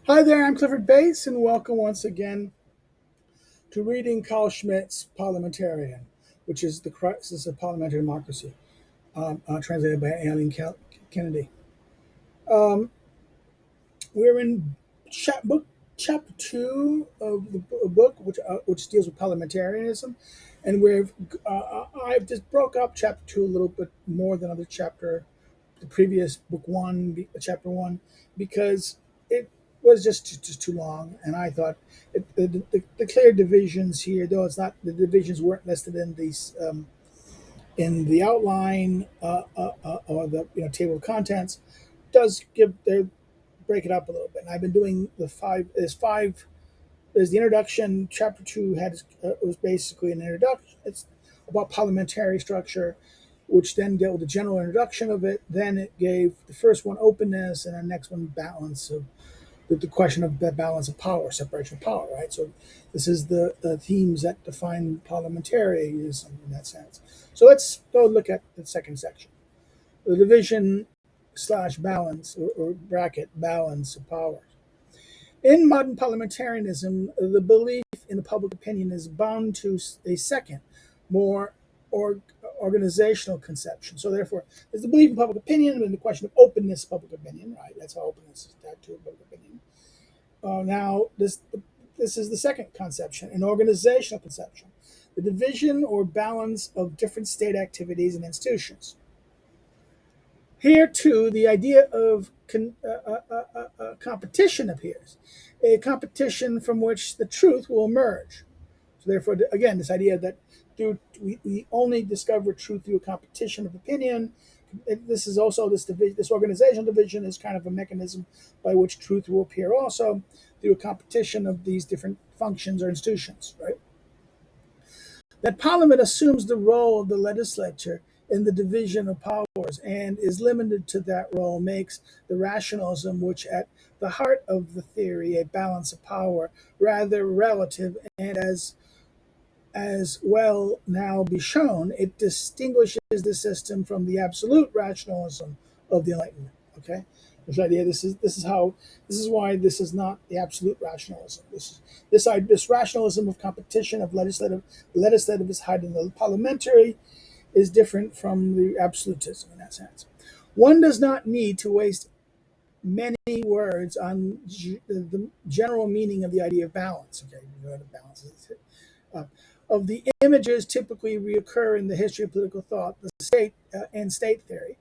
Hi there, I'm Clifford Bates, and welcome once again to reading Carl Schmitt's Parliamentarian, which is the Crisis of Parliamentary Democracy, translated by Kennedy. Um, we're in book chapter two of the book, which deals with parliamentarianism, and I've just broke up chapter two a little bit more than other chapter the previous book chapter one, because it was just too long, and I thought the clear divisions here, though it's not the divisions weren't listed in the outline or the table of contents, does give their break it up a little bit. And I've been doing the five. There's the introduction. Chapter two was basically an introduction. It's about parliamentary structure, which then dealt with the general introduction of it. Then it gave the first one openness, and the next one balance of the question of the balance of power, separation of power, right? So this is the themes that define parliamentarism in that sense. So let's go look at the second section, the division slash balance or bracket balance of power. In modern parliamentarism, the belief in the public opinion is bound to a second, more or organizational conception. So therefore, there's the belief in public opinion and the question of openness of public opinion, right? That's how openness is tied to public opinion. Now, this is the second conception, an organizational conception, the division or balance of different state activities and institutions. Here, too, the idea of competition appears, a competition from which the truth will emerge. So, therefore, again, this idea that we only discover truth through a competition of opinion. This is also this division. This organizational division is kind of a mechanism by which truth will appear also through a competition of these different functions or institutions, right? That Parliament assumes the role of the legislature in the division of powers and is limited to that role makes the rationalism, which at the heart of the theory, a balance of power, rather relative, and as well now be shown, it distinguishes the system from the absolute rationalism of the Enlightenment. Okay, this idea. This is why this is not the absolute rationalism. This rationalism of competition of legislative is hiding the parliamentary is different from the absolutism in that sense. One does not need to waste many words on the general meaning of the idea of balance. Okay, balance is uh, of the images typically reoccur in the history of political thought, the state and state theory.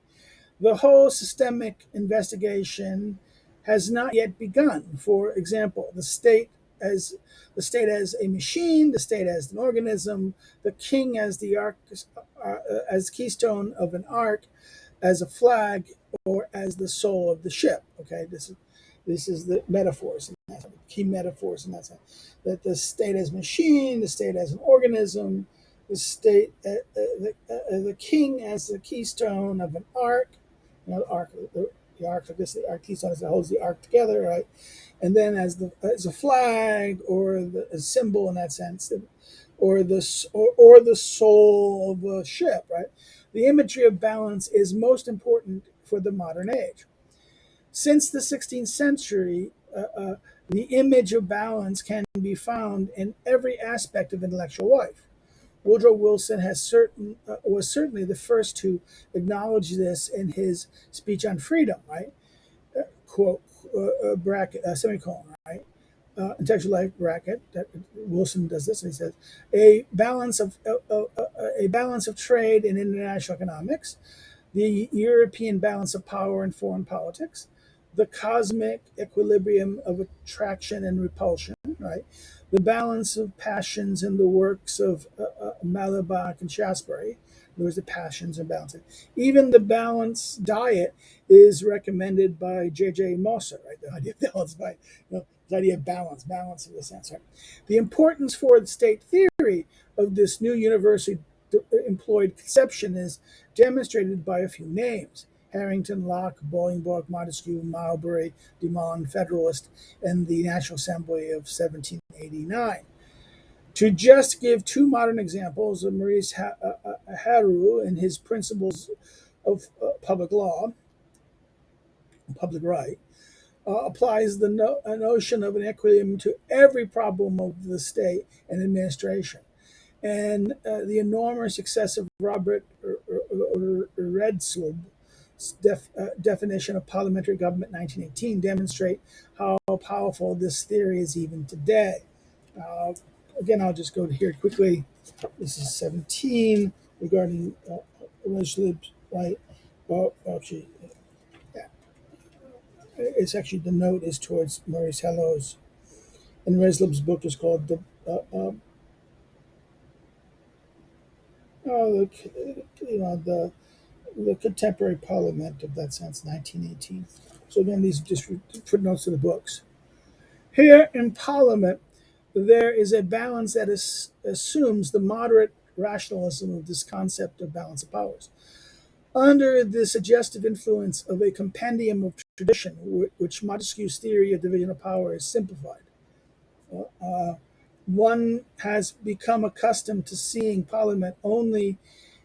The whole systemic investigation has not yet begun. For example, as the state as a machine, the state as an organism, the king as the arc, as keystone of an arc, as a flag, or as the soul of the ship. Okay, this is the metaphors, key metaphors in that sense. That the state as machine, the state as an organism, the state, the king as the keystone of an arc. The arc, the arc, I guess the arc keystone is that holds the arc together, right? And then as a flag or a symbol in that sense, or the soul of a ship, right? The imagery of balance is most important for the modern age. Since the 16th century, the image of balance can be found in every aspect of intellectual life. Woodrow Wilson was certainly the first to acknowledge this in his speech on freedom, right? Quote, bracket, semicolon, right? Intellectual life bracket. That Wilson does this, and he says a balance of trade in international economics, the European balance of power in foreign politics, the cosmic equilibrium of attraction and repulsion, right? The balance of passions in the works of Malebach and Shaftesbury. There's the passions and balance. Even the balanced diet is recommended by J.J. Moser, right? The idea of balance by, the idea of balance in the sense, right? The importance for the state theory of this new universally employed conception is demonstrated by a few names: Harrington, Locke, Bolingbroke, Montesquieu, Marlborough, De Monts, Federalist, and the National Assembly of 1789. To just give two modern examples of Maurice Haroux in his Principles of Public Law, Public Right, applies a notion of an equilibrium to every problem of the state and administration. And the enormous success of Robert Redsleb's definition of parliamentary government in 1918 demonstrate how powerful this theory is even today. Uh, Again, I'll just go to here quickly. This is 17 regarding Redsleb's, right? Well, actually, yeah, it's actually the note is towards Maurice Hello's. And Redsleb's book is called the contemporary parliament of that sense, 1918. So again, these are just footnotes to the books. Here in parliament, there is a balance that assumes the moderate rationalism of this concept of balance of powers. Under the suggestive influence of a compendium of tradition, which Montesquieu's theory of division of power is simplified, uh, one has become accustomed to seeing parliament only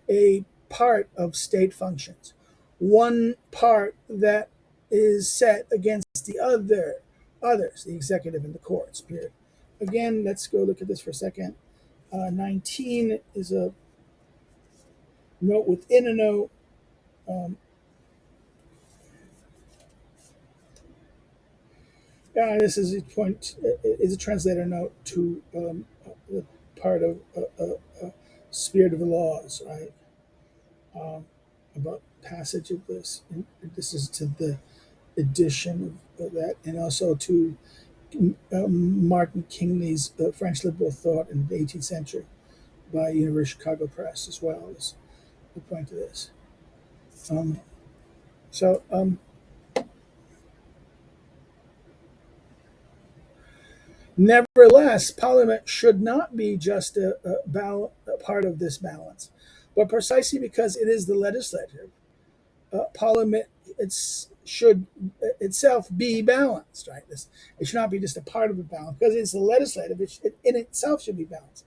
a part of state functions, one part that is set against the others, the executive and the courts. Period. Again, let's go look at this for a second. 19 is a note within a note. Um, this is a point is a translator note to the part of spirit of the laws, right? Um, about passage of this. And this is to the edition of that, and also to Martin Kingsley's French liberal thought in the 18th century by University of Chicago Press as well as the point of this. Um, so, nevertheless, Parliament should not be just a part of this balance, but precisely because it is the legislature, Parliament should itself be balanced, right? It should not be just a part of a balance because it's the legislative. It in itself should be balanced.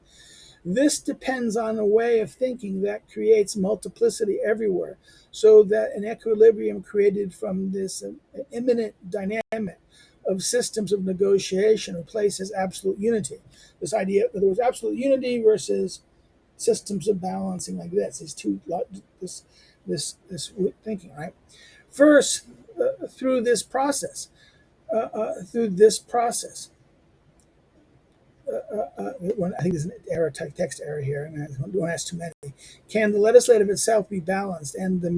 This depends on a way of thinking that creates multiplicity everywhere, so that an equilibrium created from this immanent dynamic of systems of negotiation replaces absolute unity. This idea that there was absolute unity versus systems of balancing like this. This thinking, right? First, through this process, through this process, I think there's an error, text error here, and I don't ask too many. Can the legislative itself be balanced and the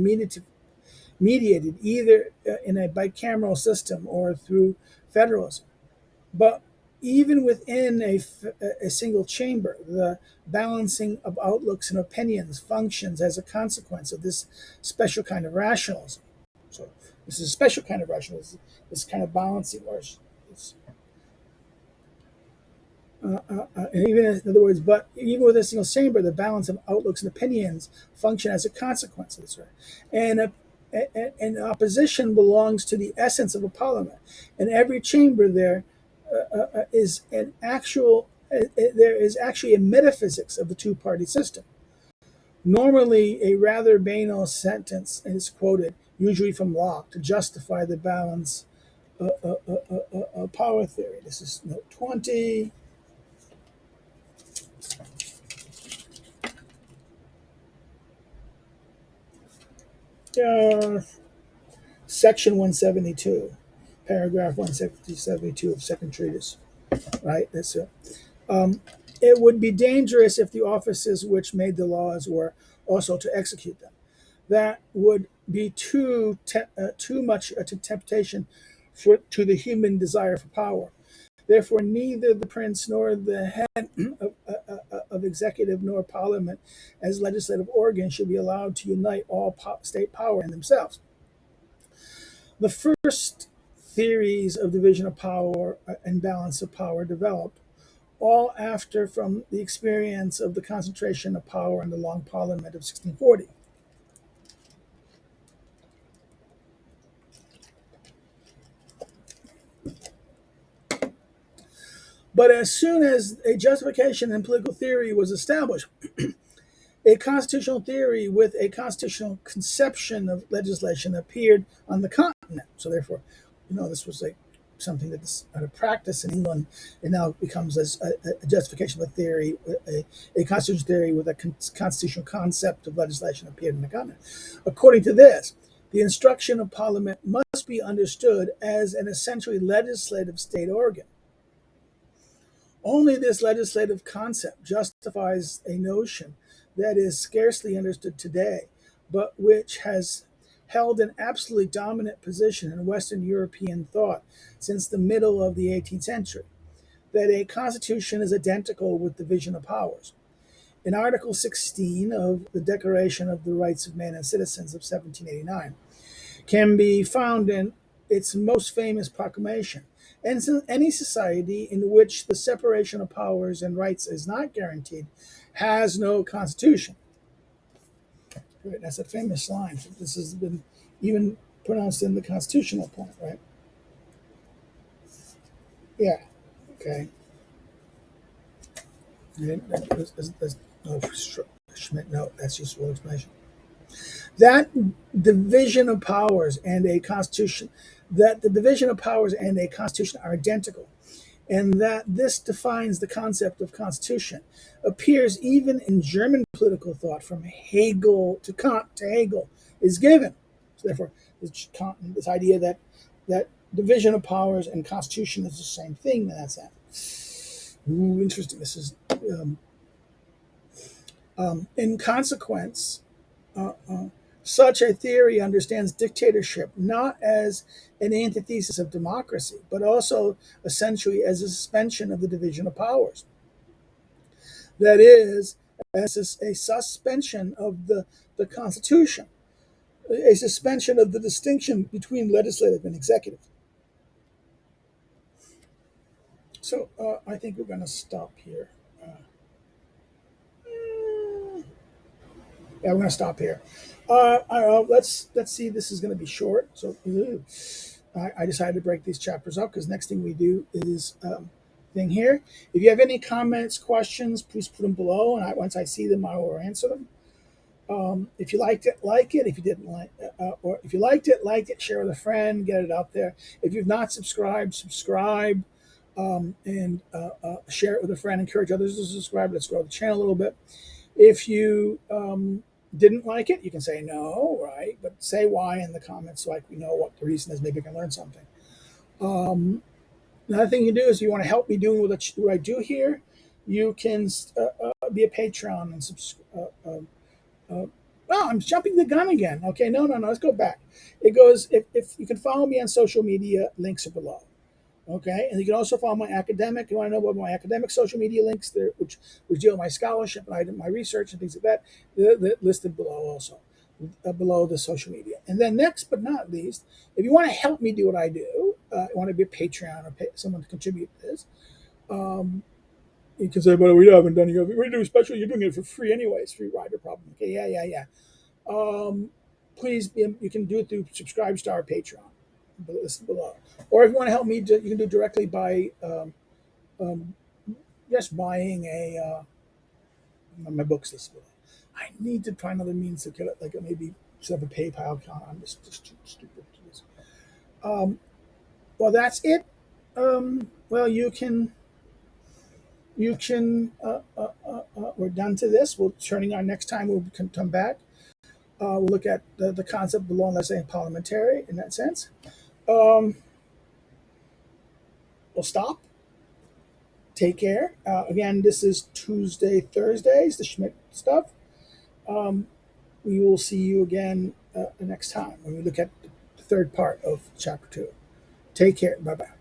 mediated either in a bicameral system or through federalism? But even within a single chamber, the balancing of outlooks and opinions functions as a consequence of this special kind of rationalism. So this is a special kind of rationalism, this kind of balancing, or it's even in other words, but even with a single chamber, the balance of outlooks and opinions function as a consequence of this. Right? And opposition belongs to the essence of a parliament. In every chamber, is an actual. There is actually a metaphysics of the two-party system. Normally, a rather banal sentence is quoted, usually from Locke, to justify the balance of power theory. This is note 20. Section 172, paragraph 172 of second treatise, right? That's it. It would be dangerous if the offices which made the laws were also to execute them. That would be too much a temptation to the human desire for power. Therefore, neither the prince nor the head of executive nor parliament as legislative organ should be allowed to unite all state power in themselves. The first theories of division of power and balance of power developed, all after from the experience of the concentration of power in the Long Parliament of 1640. But as soon as a justification in political theory was established, a constitutional theory with a constitutional conception of legislation appeared on the continent. So therefore, this was like something that's out of practice in England, and now becomes as a justification of a theory, a constitutional theory with a constitutional concept of legislation appeared in the continent. According to this, the instruction of Parliament must be understood as an essentially legislative state organ. Only this legislative concept justifies a notion that is scarcely understood today, but which has held an absolutely dominant position in Western European thought since the middle of the 18th century, that a constitution is identical with division of powers. In Article 16 of the Declaration of the Rights of Man and Citizens of 1789 can be found in its most famous proclamation. And any society in which the separation of powers and rights is not guaranteed has no constitution. Right, that's a famous line. This has been even pronounced in the constitutional point, right? Yeah. Okay. There's no Schmitt note. That's useful explanation. That division of powers and a constitution, that the division of powers and a constitution are identical, and that this defines the concept of constitution, appears even in German political thought from Hegel to Kant to Hegel is given. So therefore, this idea that division of powers and constitution is the same thing, that's that. Ooh, interesting. This is in consequence. Such a theory understands dictatorship not as an antithesis of democracy, but also essentially as a suspension of the division of powers. That is, as a suspension of the Constitution, a suspension of the distinction between legislative and executive. So I think we're going to stop here. Yeah, we're going to stop here. Let's see. This is going to be short, so I decided to break these chapters up because next thing we do is thing here. If you have any comments, questions, please put them below, and once I see them, I will answer them. If you liked it, like it. If you didn't like, or if you liked it, like it, share with a friend, get it out there. If you've not subscribed, subscribe, and share it with a friend. Encourage others to subscribe. Let's grow the channel a little bit. If you didn't like it, you can say no, right? But say why in the comments so we know what the reason is. Maybe you can learn something. Another thing you do is if you want to help me doing what I do here, you can be a Patreon and subscribe. Well, I'm jumping the gun again. Okay, no. Let's go back. It goes, if you can follow me on social media, links are below. Okay, and you can also follow my academic. You want to know about my academic social media links there, which deal with my scholarship and my research and things like that. They're listed below also, below the social media. And then next but not least, if you want to help me do what I do, you want to be a Patreon or pay someone to contribute to this, you can say, "But we haven't done it. We're doing special. You're doing it for free anyways. Free rider problem." Okay, yeah. Please, you can do it through Subscribestar or Patreon. Listen below. Or if you want to help me, you can do it directly by just buying my books list below. I need to find other means to get it, like maybe set up a PayPal account. I'm just stupid. Well, that's it. Well, you can. We're done to this. We'll turning our next time. We'll come back. We'll look at the concept of law, let's say, parliamentary in that sense. We'll stop. Take care. Again, this is Tuesday, Thursdays, the Schmitt stuff. We will see you again next time when we look at the third part of chapter 2. Take care. Bye-bye.